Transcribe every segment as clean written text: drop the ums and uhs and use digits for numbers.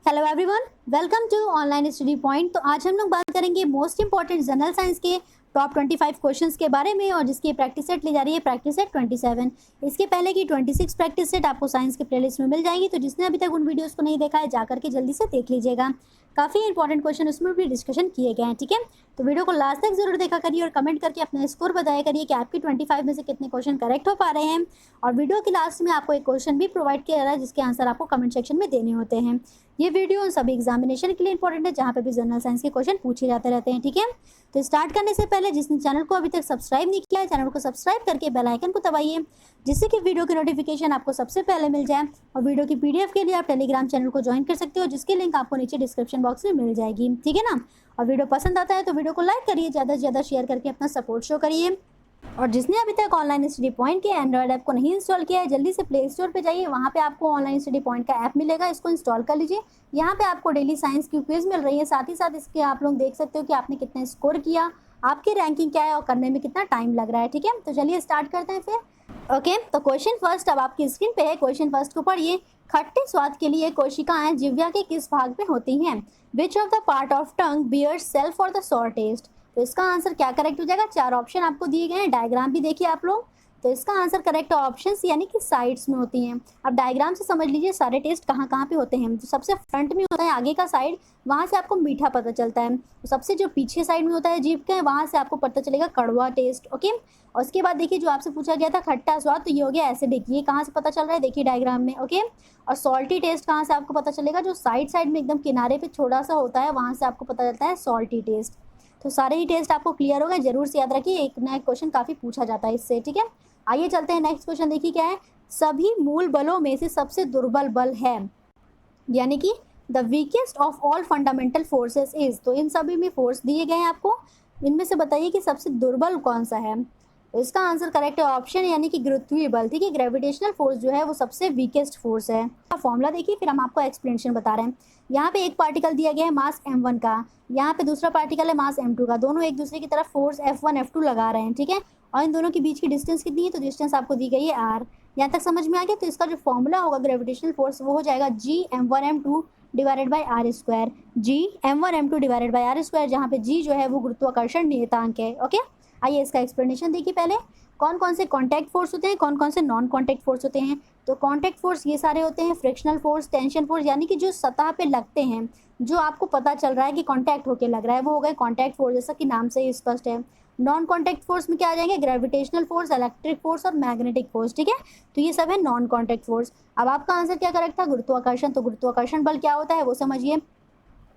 Hello everyone, welcome to online study point. तो आज हम लोग बात करेंगे मोस्ट इंपॉर्टेंट जनरल साइंस के टॉप 25 क्वेश्चंस के बारे में, और जिसकी प्रैक्टिस सेट ली जा रही है प्रैक्टिस सेट 27। इसके पहले की 26 प्रैक्टिस सेट आपको साइंस के प्लेलिस्ट में मिल जाएगी, तो जिसने अभी तक उन वीडियोस को नहीं देखा है जाकर के जल्दी से देख लीजिएगा। काफ़ी इंपॉर्टेंट क्वेश्चन उसमें भी डिस्कशन किए गए हैं, ठीक है। तो वीडियो को लास्ट तक जरूर देखा करिए और कमेंट करके अपना स्कोर बताया करिए कि आपकी 25 में से कितने क्वेश्चन करेक्ट हो पा रहे हैं। और वीडियो के लास्ट में आपको एक क्वेश्चन भी प्रोवाइड किया जा रहा है जिसके आंसर आपको कमेंट सेक्शन में देने होते हैं। ये वीडियो उन सभी एग्जामिनेशन के लिए इंपॉर्टेंट है जहाँ पे भी जनरल साइंस के क्वेश्चन पूछे जाते रहते हैं, ठीक है। तो स्टार्ट करने से पहले जिसने चैनल को अभी तक सब्सक्राइब नहीं किया है, चैनल को सब्सक्राइब करके बेल आइकन को दबाइए, जिससे कि वीडियो की नोटिफिकेशन आपको सबसे पहले मिल जाए। और वीडियो की पीडीएफ के लिए आप टेलीग्राम चैनल को ज्वाइन कर सकते हो, जिसकी लिंक आपको नीचे डिस्क्रिप्शन बॉक्स में मिल जाएगी, ठीक है ना। और वीडियो पसंद आता है तो वीडियो को लाइक करिए, ज़्यादा से ज़्यादा शेयर करके अपना सपोर्ट शो करिए। और जिसने अभी तक ऑनलाइन स्टडी पॉइंट के एंड्रॉइड ऐप को नहीं इंस्टॉल किया है, जल्दी से प्ले स्टोर पे जाइए, वहाँ पे आपको ऑनलाइन स्टडी पॉइंट का ऐप मिलेगा, इसको इंस्टॉल कर लीजिए। यहाँ पे आपको डेली साइंस की क्विज मिल रही है, साथ ही साथ इसके आप लोग देख सकते हो कि आपने कितना स्कोर किया, आपकी रैंकिंग क्या है और करने में कितना टाइम लग रहा है, ठीक है। तो चलिए स्टार्ट करते हैं फिर। ओके, तो क्वेश्चन फर्स्ट अब आपकी स्क्रीन पे है। क्वेश्चन फर्स्ट को पढ़िए। खट्टे स्वाद के लिए कोशिकाएं जिह्वा के किस भाग में होती हैं? Which of the part of tongue bears cell for the sour taste? तो इसका आंसर क्या करेक्ट हो जाएगा? चार ऑप्शन आपको दिए गए हैं, डायग्राम भी देखिए आप लोग। तो इसका आंसर करेक्ट ऑप्शंस यानी कि साइड्स में होती हैं। अब डायग्राम से समझ लीजिए सारे टेस्ट कहाँ कहाँ पे होते हैं। तो सबसे फ्रंट में होता है आगे का साइड, वहाँ से आपको मीठा पता चलता है। तो सबसे जो पीछे साइड में होता है जीभ का, वहाँ से आपको पता चलेगा कड़वा टेस्ट। ओके, और उसके बाद देखिए जो आपसे पूछा गया था खट्टा स्वाद, तो ये हो गया एसिडिक। ये कहाँ से पता चल रहा है देखिए डायग्राम में। ओके, और सॉल्टी टेस्ट कहाँ से आपको पता चलेगा? जो साइड साइड में एकदम किनारे पे छोटा सा होता है, वहाँ से आपको पता चलता है सॉल्टी टेस्ट। तो सारे ही टेस्ट आपको क्लियर हो गए, जरूर से याद रखिए, एक नया क्वेश्चन काफ़ी पूछा जाता है इससे, ठीक है। आइए चलते हैं नेक्स्ट क्वेश्चन, देखिए क्या है। सभी मूल बलों में से सबसे दुर्बल बल है, यानी कि the weakest of all fundamental forces is. तो इन सभी में फोर्स दिए गए हैं आपको, इनमें से बताइए कि सबसे दुर्बल कौन सा है। तो इसका आंसर करेक्ट है ऑप्शन यानी कि गुरुत्वीय बल, ठीक है। ग्रेविटेशनल फोर्स जो है वो सबसे वीकेस्ट फोर्स है। फॉर्मूला देखिए, फिर हम आपको एक्सप्लेनेशन बता रहे हैं। यहाँ पे एक पार्टिकल दिया गया है मास m1 का, यहाँ पे दूसरा पार्टिकल है मास m2 का। दोनों एक दूसरे की तरफ फोर्स F1 F2 लगा रहे हैं, ठीक है। और इन दोनों के बीच की डिस्टेंस कितनी है? तो डिस्टेंस आपको दी गई है r। यहाँ तक समझ में आ गया? तो इसका जो फॉर्मूला होगा ग्रेविटेशनल फोर्स वो हो जाएगा g m1 m2 divided by are square. g m1 m2 divided by are square, जहाँ पे g जो है वो गुरुत्वाकर्षण नियतांक है। ओके, आइए इसका एक्सप्लेनेशन देखिए। पहले कौन कौन से कॉन्टैक्ट फोर्स होते हैं, कौन कौन से नॉन कॉन्टैक्ट फोर्स होते हैं। तो कॉन्टैक्ट फोर्स ये सारे होते हैं फ्रिक्शनल फोर्स, टेंशन फोर्स, यानी कि जो सतह पे लगते हैं, जो आपको पता चल रहा है कि कॉन्टैक्ट होके लग रहा है, वो हो गए कॉन्टैक्ट फोर्स, जैसा कि नाम से ही स्पष्ट है। नॉन कॉन्टैक्ट फोर्स में क्या आ जाएंगे? ग्रेविटेशनल फोर्स, इलेक्ट्रिक फोर्स और मैग्नेटिक फोर्स, ठीक है। तो ये सब है नॉन कॉन्टैक्ट फोर्स। अब आपका आंसर क्या करेक्ट था? गुरुत्वाकर्षण। तो गुरुत्वाकर्षण बल क्या होता है वो समझिए।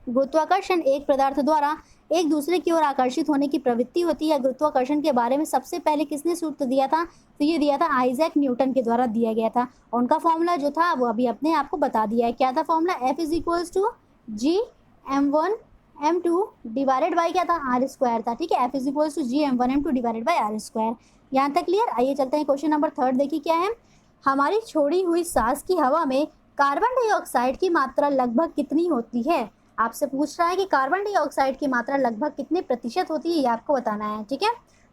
गुरुत्वाकर्षण एक पदार्थ द्वारा एक दूसरे की ओर आकर्षित होने की प्रवृत्ति होती है। गुरुत्वाकर्षण के बारे में सबसे पहले किसने सूत्र दिया था? तो ये दिया था आइजैक न्यूटन के द्वारा दिया गया था। और उनका फॉर्मूला जो था वो अभी अपने आपको बता दिया है। क्या था formula? F is equals to ji m1 m2 divided by क्या था? आर स्क्वायर था, ठीक है। F is equals to ji m1 m2 divided by are स्क्वायर। यहाँ तक क्लियर? आइए चलते हैं क्वेश्चन नंबर थर्ड, देखिए क्या है। हमारी छोड़ी हुई सांस की हवा में कार्बन डाइऑक्साइड की मात्रा लगभग कितनी होती है? आपसे पूछ रहा है कि कार्बन डाइऑक्साइड की मात्रा लगभग कितने प्रतिशत होती है, ये आपको बताना है, ठीक है।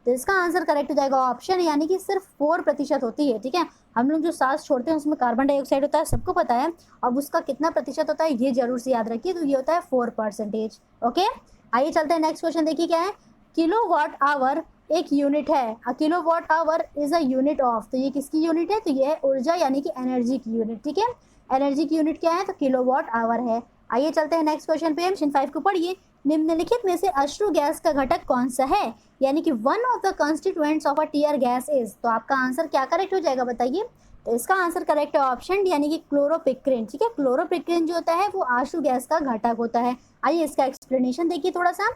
तो इसका आंसर करेक्ट हो जाएगा ऑप्शन यानी कि सिर्फ 4% होती है, ठीक है। हम लोग जो सांस छोड़ते हैं उसमें कार्बन डाइऑक्साइड होता है, सबको पता है। अब उसका कितना प्रतिशत होता है ये जरूर से याद रखिए। तो ये होता है 4%। ओके, आइए चलते हैं नेक्स्ट क्वेश्चन, देखिए क्या है। किलो वाट आवर एक यूनिट है। Kilowatt hour is a unit of. तो ये किसकी यूनिट है? तो ये है ऊर्जा यानी कि एनर्जी की यूनिट, ठीक है। एनर्जी की यूनिट क्या है? तो किलो वाट आवर है। आइए चलते हैं नेक्स्ट क्वेश्चन पे। क्वेश्चन 5 को पढ़िए। निम्नलिखित में से अश्रु गैस का घटक कौन सा है, यानी कि one of the constituents of a tear gas is. तो आपका आंसर क्या करेक्ट हो जाएगा बताइए। तो इसका आंसर करेक्ट है ऑप्शन यानी कि क्लोरोपिक्रिन, ठीक है। क्लोरोपिक्रिन जो होता है वो आश्रु गैस का घटक होता है। आइए इसका एक्सप्लेनेशन देखिए थोड़ा सा।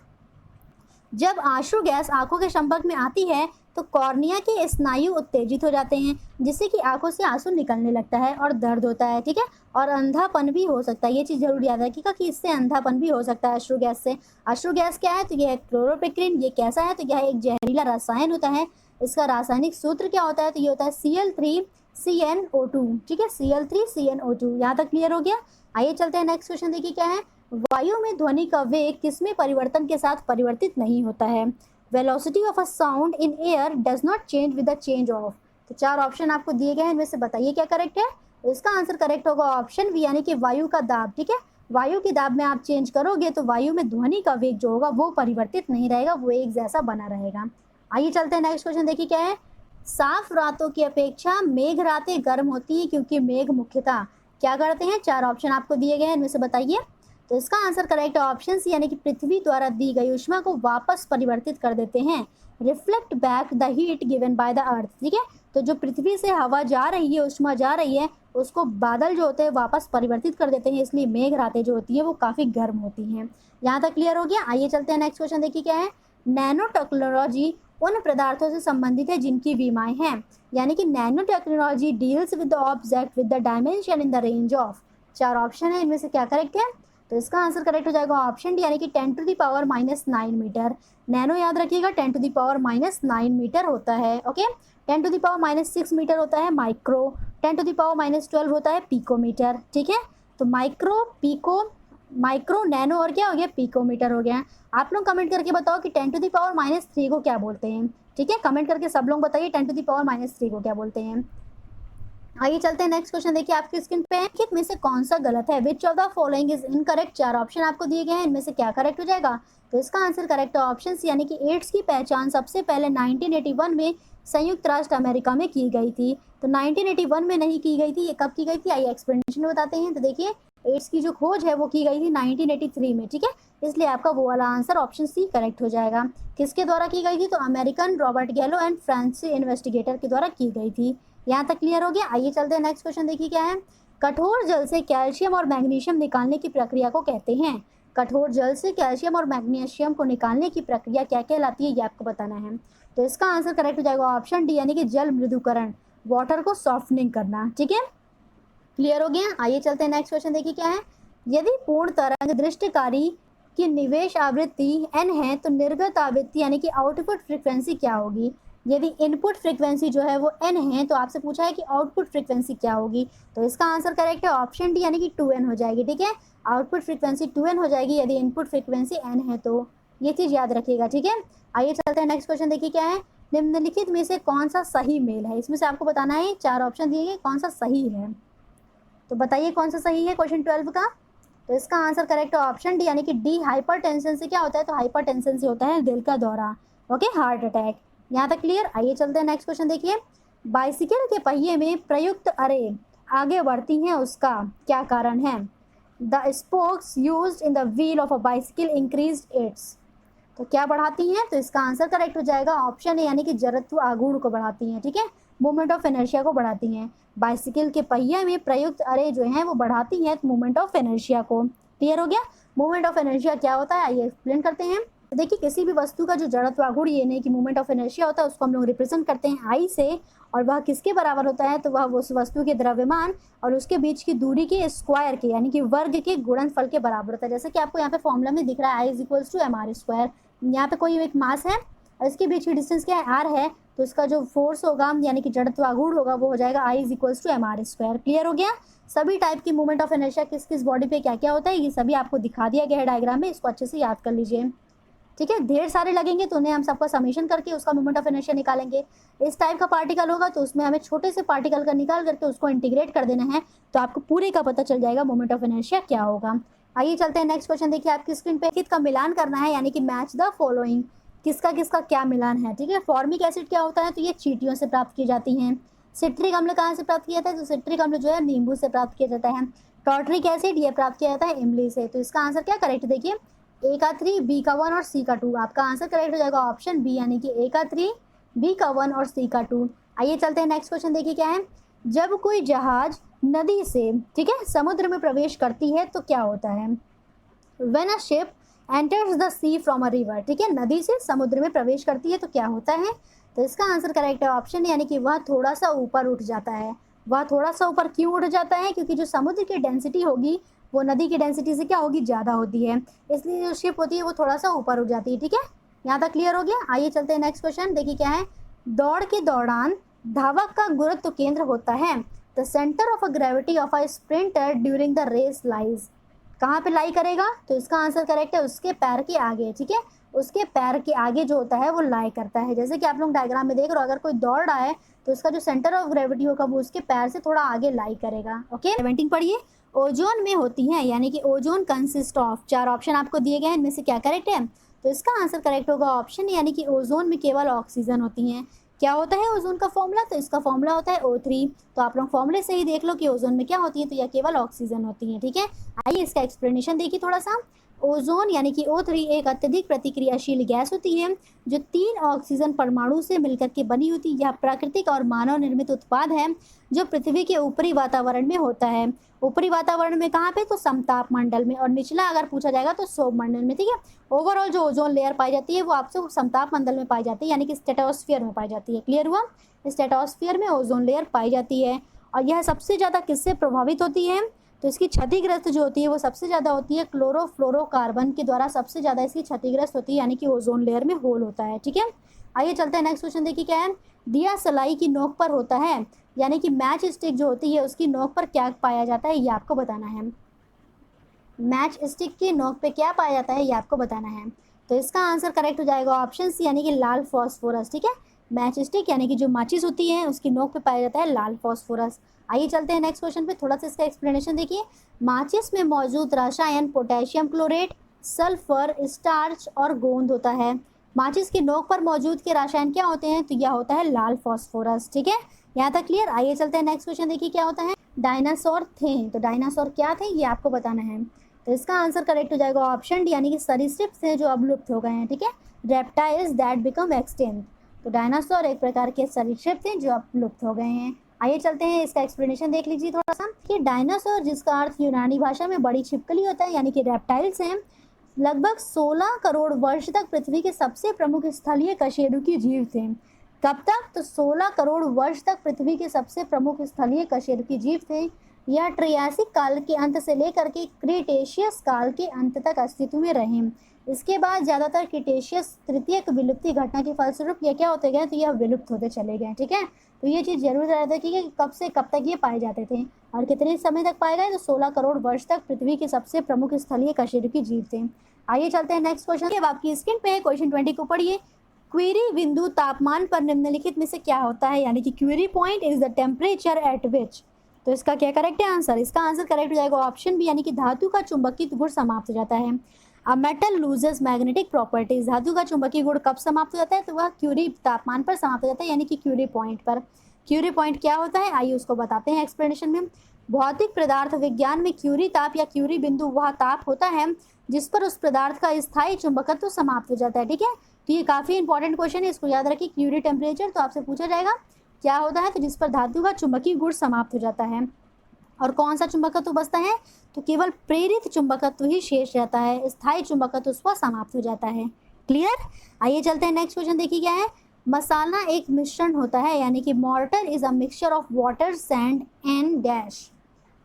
जब आंसू गैस आंखों के संपर्क में आती है तो कॉर्निया के स्नायु उत्तेजित हो जाते हैं, जिससे कि आंखों से आंसू निकलने लगता है और दर्द होता है, ठीक है। और अंधापन भी हो सकता है। ये चीज़ जरूर याद रखिएगा कि इससे अंधापन भी हो सकता है अश्रु गैस से। अश्रु गैस क्या है? तो यह है क्लोरोपिक्रिन। ये कैसा है? तो यह एक जहरीला रसायन होता है। इसका रासायनिक सूत्र क्या होता है? तो ये होता है Cl3CnO2, ठीक है। Cl3CnO2। यहाँ तक क्लियर हो गया? आइए चलते हैं नेक्स्ट क्वेश्चन, देखिए क्या है। वायु में ध्वनि का वेग किसमें परिवर्तन के साथ परिवर्तित नहीं होता है? Velocity of a sound in air does not change with the change of. तो चार ऑप्शन आपको दिए गए हैं, इनमें से बताइए क्या करेक्ट है। तो इसका आंसर करेक्ट होगा ऑप्शन बी यानी कि वायु का दाब, ठीक है। वायु की दाब में आप चेंज करोगे तो वायु में ध्वनि का वेग जो होगा वो परिवर्तित नहीं रहेगा, वो एक जैसा बना रहेगा। आइए चलते हैं नेक्स्ट क्वेश्चन, देखिए क्या है। साफ रातों की अपेक्षा मेघ रातें गर्म होती हैं क्योंकि मेघ मुख्यतः क्या करते हैं। 4 ऑप्शन आपको दिए गए हैं, इनमें से बताइए। तो इसका आंसर करेक्ट ऑप्शन सी यानी कि पृथ्वी द्वारा दी गई ऊष्मा को वापस परिवर्तित कर देते हैं। Reflect back the heat given by the earth, ठीक है। तो जो पृथ्वी से हवा जा रही है, ऊष्मा जा रही है, उसको बादल जो होते हैं वापस परिवर्तित कर देते हैं, इसलिए मेघ रातें जो होती है वो काफ़ी गर्म होती हैं। यहाँ तक क्लियर हो गया। आइए चलते हैं नेक्स्ट क्वेश्चन, देखिए क्या है। नैनो टेक्नोलॉजी उन पदार्थों से संबंधित है जिनकी विमाएं हैं, यानी कि nano technology deals with the object with the dimension in the range of. 4 option है, इनमें से क्या करेक्ट है। तो इसका आंसर करेक्ट हो जाएगा ऑप्शन डी यानी कि 10⁻⁹ मीटर। नैनो याद रखिएगा 10⁻⁹ मीटर होता है, ओके। 10⁻⁻6 मीटर होता है माइक्रो, 10⁻12 होता है पिकोमीटर, ठीक है। तो माइक्रो, पिको, माइक्रो, नैनो और क्या हो गया, पिकोमीटर हो गया। आप लोग कमेंट करके बताओ कि 10⁻³ को क्या बोलते हैं, ठीक है। कमेंट करके सब लोग बताइए 10⁻³ को क्या बोलते हैं। आइए चलते हैं नेक्स्ट क्वेश्चन, देखिए आपकी स्क्रीन पे है। में से कौन सा गलत है। विच of the following is incorrect. 4 option आपको दिए गए हैं, इनमें से क्या करेक्ट हो जाएगा। तो इसका आंसर करेक्ट ऑप्शन सी यानी कि एड्स की पहचान सबसे पहले 1981 में संयुक्त राष्ट्र अमेरिका में की गई थी। तो 1981 में नहीं की गई थी, ये कब की गई थी, आइए एक्सप्लेनेशन में बताते हैं। तो देखिए एड्स की जो खोज है वो की गई थी 1983 में, ठीक है। इसलिए आपका वो वाला आंसर ऑप्शन सी करेक्ट हो जाएगा। किसके द्वारा की गई थी, तो अमेरिकन रॉबर्ट गैलो एंड फ्रांसीसी इन्वेस्टिगेटर के द्वारा की गई थी। यहाँ तक क्लियर हो गया। आइए चलते हैं नेक्स्ट क्वेश्चन, देखिए क्या है। कठोर जल से कैल्शियम और मैग्नीशियम निकालने की प्रक्रिया को कहते हैं। कठोर जल से कैल्शियम और मैग्नीशियम को निकालने की प्रक्रिया क्या कहलाती है, ये आपको बताना है। तो इसका आंसर करेक्ट हो जाएगा ऑप्शन डी यानी कि जल मृदुकरण, वाटर को सॉफ्टनिंग करना, ठीक है। क्लियर हो गया। आइए चलते हैं नेक्स्ट क्वेश्चन, देखिए क्या है। यदि पूर्ण तरंग दृष्टिकारी की निवेश आवृत्ति n है तो निर्गत आवृत्ति यानी कि आउटपुट फ्रीक्वेंसी क्या होगी। यदि इनपुट फ्रीक्वेंसी जो है वो n है तो आपसे पूछा है कि आउटपुट फ्रीक्वेंसी क्या होगी। तो इसका आंसर करेक्ट है ऑप्शन डी यानी कि 2n हो जाएगी, ठीक है। आउटपुट फ्रीक्वेंसी 2n हो जाएगी यदि इनपुट फ्रीक्वेंसी n है, तो ये चीज़ याद रखिएगा, ठीक है। आइए चलते हैं नेक्स्ट क्वेश्चन, देखिए क्या है। निम्नलिखित में से कौन सा सही मेल है, इसमें से आपको बताना है। 4 ऑप्शन दिए गए, कौन सा सही है, तो बताइए कौन सा सही है क्वेश्चन 12 का। तो इसका आंसर करेक्ट है ऑप्शन डी यानी कि डी। हाइपरटेंशन से क्या होता है, तो हाइपरटेंशन से होता है दिल का दौरा, ओके, हार्ट अटैक। यहाँ तक क्लियर। आइए चलते हैं नेक्स्ट क्वेश्चन, देखिए। बाइसिकल के पहिए में प्रयुक्त अरे आगे बढ़ती हैं, उसका क्या कारण है। The spokes used in the wheel of a bicycle increased it's. तो क्या बढ़ाती हैं, तो इसका आंसर करेक्ट हो जाएगा ऑप्शन है यानी कि जड़त्व आघूर्ण को बढ़ाती हैं, ठीक है। मूवमेंट ऑफ इनर्शिया को बढ़ाती हैं। बाइसिकल के पहिए में प्रयुक्त अरे जो हैं वो बढ़ाती हैं मूवमेंट ऑफ इनर्शिया को। क्लियर हो गया। मूवमेंट ऑफ इनर्शिया क्या होता है, आइए एक्सप्लेन करते हैं। तो देखिए किसी भी वस्तु का जो जड़त्व आघूर्ण, ये नहीं कि मूवमेंट ऑफ इनर्शिया होता है, उसको हम लोग रिप्रेजेंट करते हैं आई से, और वह किसके बराबर होता है, तो वह उस वस्तु के द्रव्यमान और उसके बीच की दूरी के स्क्वायर के यानी कि वर्ग के गुणनफल के बराबर होता है। जैसे कि आपको यहाँ पे फॉर्मूला में दिख रहा है I=mr²। यहाँ पे कोई एक मास है और इसके बीच की डिस्टेंस क्या है, आर है, तो इसका जो फोर्स होगा यानी कि जड़त्व आघूर्ण होगा वो हो जाएगा I=mr²। क्लियर हो गया। सभी टाइप की मूवमेंट ऑफ इनर्शिया किस किस बॉडी पे क्या क्या होता है ये सभी आपको दिखा दिया गया है डायग्राम में, इसको अच्छे से याद कर लीजिए, ठीक है। ढेर सारे लगेंगे तो उन्हें हम सबका समीशन करके उसका मूवमेंट ऑफ इनर्शिया निकालेंगे। इस टाइप का पार्टिकल होगा तो उसमें हमें छोटे से पार्टिकल का निकाल करके उसको इंटीग्रेट कर देना है, तो आपको पूरे का पता चल जाएगा मूवमेंट ऑफ इनर्शिया क्या होगा। आइए चलते हैं नेक्स्ट क्वेश्चन, देखिए आपकी स्क्रीन पे किसका मिलान करना है, यानी कि मैच द फॉलोइंग, किसका किसका क्या मिलान है, ठीक है। फॉर्मिक एसिड क्या होता है, तो ये चींटियों से प्राप्त की जाती हैं। सिट्रिक अम्ल कहाँ से प्राप्त किया जाता है, तो सिट्रिक अम्ल जो है नींबू से प्राप्त किया जाता है। टॉर्ट्रिक एसिड ये प्राप्त किया जाता है इमली से। तो इसका आंसर क्या करेक्ट, देखिए ए का 3, बी का 1 और सी का 2। आपका आंसर करेक्ट हो जाएगा ऑप्शन बी यानी कि ए का 3, बी का 1 और सी का 2। आइए चलते हैं नेक्स्ट क्वेश्चन, देखिए क्या है। जब कोई जहाज नदी से, ठीक है, समुद्र में प्रवेश करती है तो क्या होता है। When a ship enters the sea from a river, ठीक है, नदी से समुद्र में प्रवेश करती है तो क्या होता है। तो इसका आंसर करेक्ट है ऑप्शन यानी कि वह थोड़ा सा ऊपर उठ जाता है। वह थोड़ा सा ऊपर क्यों उठ जाता है, क्योंकि जो समुद्र की डेंसिटी होगी वो नदी की डेंसिटी से क्या होगी, ज़्यादा होती है, इसलिए जो शिप होती है वो थोड़ा सा ऊपर उठ जाती है, ठीक है। यहाँ तक क्लियर हो गया। आइए चलते हैं नेक्स्ट क्वेश्चन, देखिए क्या है। दौड़ के दौरान धावक का गुरुत्व केंद्र होता है। The centre of a gravity of a sprinter during the race lies, कहाँ पे लाई करेगा, तो इसका आंसर करेक्ट है उसके पैर के आगे, ठीक है। उसके पैर के आगे जो होता है वो लाई करता है। जैसे कि आप लोग डायग्राम में देख रहे हो, अगर कोई दौड़ रहा है तो उसका जो सेंटर ऑफ ग्रेविटी होगा वो उसके पैर से थोड़ा आगे लाई करेगा, ओके। 17 पढ़िए। ओजोन में होती हैं, यानी कि ओजोन कंसिस्ट ऑफ, 4 ऑप्शन आपको दिए गए हैं, इनमें से क्या करेक्ट है? तो इसका आंसर करेक्ट होगा ऑप्शन, यानी कि ओजोन में केवल ऑक्सीजन होती हैं। क्या होता है ओजोन का फॉर्मूला? तो इसका फॉर्मूला होता है O3। तो आप लोग फॉर्मूले से ही देख लो कि ओजोन में क्या होती है, तो यह केवल ऑक्सीजन होती है। ठीक है, आइए इसका एक्सप्लेनेशन देखिए थोड़ा सा। ओजोन यानी कि O3 एक अत्यधिक प्रतिक्रियाशील गैस होती है जो 3 ऑक्सीजन परमाणु से मिलकर के बनी होती है। यह प्राकृतिक और मानव निर्मित उत्पाद है जो पृथ्वी के ऊपरी वातावरण में होता है। ऊपरी वातावरण में कहाँ पे? तो समताप मंडल में, और निचला अगर पूछा जाएगा तो सौर मंडल में। ठीक है, ओवरऑल जो ओजोन लेयर पाई जाती है वो आपसे समताप मंडल में पाई जाती है, यानी कि स्ट्रेटोस्फीयर में पाई जाती है। क्लियर हुआ? स्ट्रेटोस्फीयर में ओजोन लेयर पाई जाती है। और यह सबसे ज़्यादा किससे प्रभावित होती है? तो इसकी क्षतिग्रस्त जो होती है वो सबसे ज़्यादा होती है क्लोरोफ्लोरोकार्बन के द्वारा, सबसे ज़्यादा इसकी क्षतिग्रस्त होती है, यानी कि ओजोन लेयर में होल होता है। ठीक है, आइए चलते हैं नेक्स्ट क्वेश्चन। देखिए क्या है, दिया सलाई की नोक पर होता है, यानी कि मैच स्टिक जो होती है उसकी नोक पर क्या पाया जाता है, ये आपको बताना है। मैच स्टिक की नोक पे क्या पाया जाता है, ये आपको बताना है। तो इसका आंसर करेक्ट हो जाएगा ऑप्शन सी, यानी कि लाल फॉस्फोरस। ठीक है, मैच स्टिक यानी कि जो माचिस होती है उसकी नोक पे पाया जाता है लाल फॉस्फोरस। आइए चलते हैं नेक्स्ट क्वेश्चन पे, थोड़ा सा इसका एक्सप्लेनेशन देखिए। माचिस में मौजूद रसायन पोटेशियम क्लोरेट, सल्फर, स्टार्च और गोंद होता है। माचिस की नोक पर मौजूद के रसायन क्या होते हैं? तो यह होता है लाल फॉस्फोरस। ठीक है, यहाँ तक क्लियर? आइए चलते हैं नेक्स्ट क्वेश्चन, देखिए क्या होता है। डायनासोर थे, तो डायनासोर क्या थे ये आपको बताना है। तो इसका आंसर करेक्ट हो जाएगा ऑप्शन डी, यानी कि सरीसृप थे जो अब लुप्त हो गए हैं। ठीक है, रेप्टाइल्स दैट बिकम एक्सटिंक्ट। तो डायनासोर एक प्रकार के सरीसृप थे जो अब लुप्त हो गए हैं। आइए चलते हैं इसका एक्सप्लेनेशन देख लीजिए थोड़ा सा कि डायनासोर, जिसका अर्थ यूनानी भाषा में बड़ी छिपकली होता है, यानी कि रेप्टाइल्स हैं, लगभग 16 करोड़ वर्ष तक पृथ्वी के सबसे प्रमुख स्थलीय कशेरुकी जीव थे। कब तक? तो 16 करोड़ वर्ष तक पृथ्वी के सबसे प्रमुख स्थलीय कशेरुकी जीव थे। यह ट्रियासिक काल के अंत से लेकर के क्रिटेशियस काल के अंत तक अस्तित्व में रहे। इसके बाद ज़्यादातर क्रिटेशियस तृतीयक विलुप्ति घटना के फलस्वरूप ये क्या होते गए? तो यह विलुप्त होते चले गए। ठीक है, तो ये चीज़ जरूर रहता है कि कब से कब तक ये पाए जाते थे और कितने समय तक पाए गए? तो 16 करोड़ वर्ष तक पृथ्वी के सबसे प्रमुख स्थलीय कशेरुकी जीव थे। आइए चलते हैं नेक्स्ट क्वेश्चन। अब आपकी स्क्रीन पे है क्वेश्चन 20 को पढ़िए। क्वेरी बिंदु तापमान पर निम्नलिखित में से क्या होता है, यानी कि query point is the temperature at विच। तो इसका क्या करेक्ट है आंसर? इसका आंसर करेक्ट हो जाएगा ऑप्शन बी, यानी कि धातु का चुंबकीय गुण समाप्त हो जाता है। A metal loses magnetic properties, धातु का चुंबकीय गुण कब समाप्त हो जाता है? तो वह क्यूरी तापमान पर समाप्त हो जाता है, यानी कि क्यूरी पॉइंट पर। क्यूरी पॉइंट क्या होता है, आइए उसको बताते हैं एक्सप्लेनेशन में। भौतिक पदार्थ विज्ञान में क्यूरी ताप या क्यूरी बिंदु वह ताप होता है जिस पर उस पदार्थ का स्थायी चुंबकत्व समाप्त हो जाता है। ठीक है, तो ये काफ़ी इंपॉर्टेंट क्वेश्चन है, इसको याद रखिए। क्यूरी टेम्परेचर तो आपसे पूछा जाएगा क्या होता है, तो जिस पर धातु का चुंबकीय गुण समाप्त हो जाता है। और कौन सा चुंबकत्व बचता है? तो केवल प्रेरित चुंबकत्व ही शेष रहता है, स्थायी चुंबकत्व उसका समाप्त हो जाता है। क्लियर? आइए चलते हैं नेक्स्ट क्वेश्चन, देखिए क्या है। मसाला एक मिश्रण होता है, यानी कि mortar is a mixture of water, sand and dash.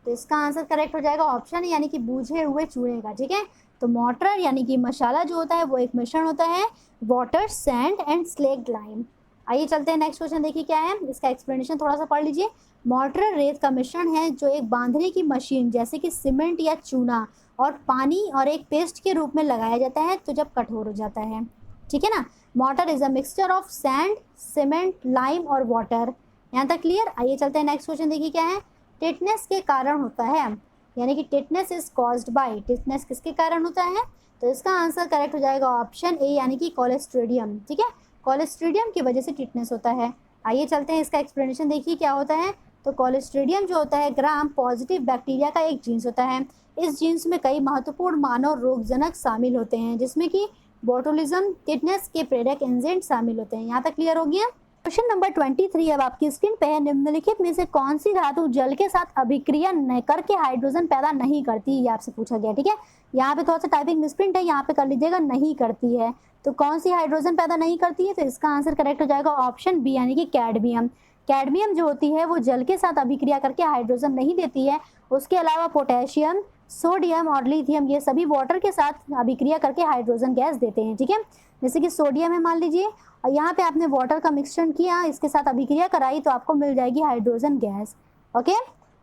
तो इसका आंसर करेक्ट हो जाएगा ऑप्शन, यानी कि बूझे हुए चूहे का। ठीक है, तो मॉर्टर यानी कि मसाला जो होता है वो एक मिश्रण होता है water, sand and slaked lime. आइए चलते हैं नेक्स्ट क्वेश्चन, देखिए क्या है। इसका एक्सप्लेनेशन थोड़ा सा पढ़ लीजिए। मॉर्टर रेत का मिश्रण है जो एक बांधने की मशीन जैसे कि सीमेंट या चूना और पानी और एक पेस्ट के रूप में लगाया जाता है तो जब कठोर हो जाता है। ठीक है ना, mortar is a mixture of sand, cement, lime और वाटर। यहाँ तक क्लियर? आइए चलते हैं नेक्स्ट क्वेश्चन, देखिए क्या है। टिटनेस के कारण होता है, यानी कि tetanus is caused by, tetanus किसके कारण होता है? तो इसका आंसर करेक्ट हो जाएगा ऑप्शन ए, यानी कि कोलेस्ट्रीडियम। ठीक है, कोलेस्ट्रीडियम की वजह से टिटनेस होता है। आइए चलते हैं इसका एक्सप्लेनेशन, देखिए क्या होता है। तो कोलेस्ट्रीडियम जो होता है ग्राम पॉजिटिव बैक्टीरिया का एक जीन्स होता है। इस जीन्स में कई महत्वपूर्ण मानव रोगजनक शामिल होते हैं जिसमें कि बोटुलिज्म, टिटनेस के प्रेरक एंजाइम शामिल होते हैं। यहाँ तक क्लियर हो गया? क्वेश्चन नंबर 23 अब आपकी स्क्रीन पे है। निम्नलिखित में से कौन सी धातु जल के साथ अभिक्रिया न करके हाइड्रोजन पैदा नहीं करती, ये आपसे पूछा गया। ठीक है, यहाँ पे थोड़ा सा टाइपिंग मिसप्रिंट है, यहाँ पे कर लीजिएगा नहीं करती है। तो कौन सी हाइड्रोजन पैदा नहीं करती है? तो इसका आंसर करेक्ट हो जाएगा ऑप्शन बी, यानी कि कैडमियम। कैडमियम जो होती है वो जल के साथ अभिक्रिया करके हाइड्रोजन नहीं देती है। उसके अलावा पोटेशियम, सोडियम और लिथियम ये सभी वाटर के साथ अभिक्रिया करके हाइड्रोजन गैस देते हैं। ठीक है, जैसे कि सोडियम है मान लीजिए, और यहाँ पे आपने वाटर का मिश्रण किया, इसके साथ अभिक्रिया कराई तो आपको मिल जाएगी हाइड्रोजन गैस। ओके,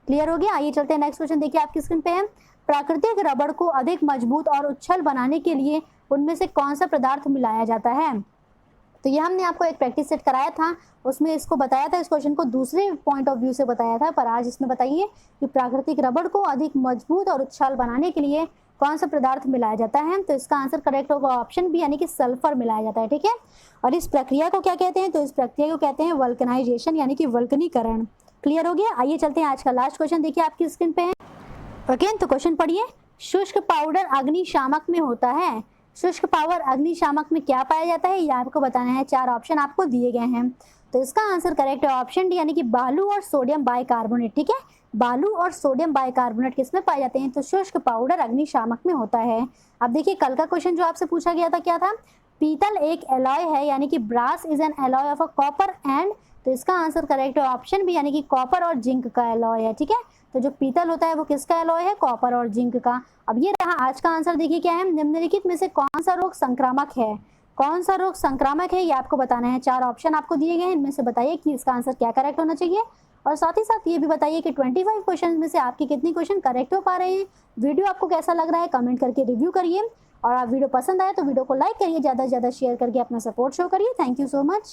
क्लियर हो गया? आइए चलते हैं नेक्स्ट क्वेश्चन, देखिए आपकी स्क्रीन पे है। प्राकृतिक रबड़ को अधिक मजबूत और उच्छल बनाने के लिए उनमें से कौन सा पदार्थ मिलाया जाता है? तो ये हमने आपको एक प्रैक्टिस सेट कराया था, उसमें इसको बताया था, इस क्वेश्चन को दूसरे पॉइंट ऑफ व्यू से बताया था। पर आज इसमें बताइए कि प्राकृतिक रबड़ को अधिक मजबूत और उछाल बनाने के लिए कौन सा पदार्थ मिलाया जाता है। तो इसका आंसर करेक्ट होगा ऑप्शन बी, यानी कि सल्फर मिलाया जाता है। ठीक है, और इस प्रक्रिया को क्या कहते हैं? तो इस प्रक्रिया को कहते हैं वल्कनाइजेशन, यानी कि वल्कनीकरण। क्लियर हो गया? आइए चलते हैं, आज का लास्ट क्वेश्चन देखिए आपकी स्क्रीन पे है। ओके, तो क्वेश्चन पढ़िए। शुष्क पाउडर अग्निशामक में होता है। शुष्क पाउडर अग्निशामक में क्या पाया जाता है, ये आपको बताना है। 4 ऑप्शन आपको दिए गए हैं, तो इसका आंसर करेक्ट है ऑप्शन डी, यानी कि बालू और सोडियम बाइकार्बोनेट। ठीक है, बालू और सोडियम बाइकार्बोनेट किसमें पाए जाते हैं? तो शुष्क पाउडर अग्निशामक में होता है। अब देखिए, कल का क्वेश्चन जो आपसे पूछा गया था क्या था? पीतल एक एलॉय है, यानी कि brass is an alloy of a copper and, तो इसका आंसर करेक्ट है ऑप्शन बी, यानी कि कॉपर और जिंक का एलॉय है। ठीक है, तो जो पीतल होता है वो किसका एलॉय है? कॉपर और जिंक का। अब ये रहा आज का आंसर। देखिए क्या है, निम्नलिखित में से कौन सा रोग संक्रामक है? कौन सा रोग संक्रामक है, ये आपको बताना है। 4 ऑप्शन आपको दिए गए हैं, इनमें से बताइए कि इसका आंसर क्या करेक्ट होना चाहिए। और साथ ही साथ ये भी बताइए कि 25 क्वेश्चन में से आपके कितने क्वेश्चन करेक्ट हो पा रहे हैं। वीडियो आपको कैसा लग रहा है कमेंट करके रिव्यू करिए, और आप वीडियो पसंद आए तो वीडियो को लाइक करिए, ज़्यादा से ज़्यादा शेयर करके अपना सपोर्ट शो करिए। Thank you so much.